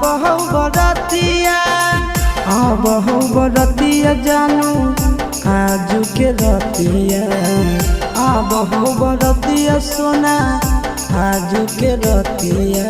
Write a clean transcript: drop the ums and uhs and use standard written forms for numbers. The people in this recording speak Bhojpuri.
बहु बरतिया जानू आजू के रतिया बहु बरतिया सोना आजू के रतिया।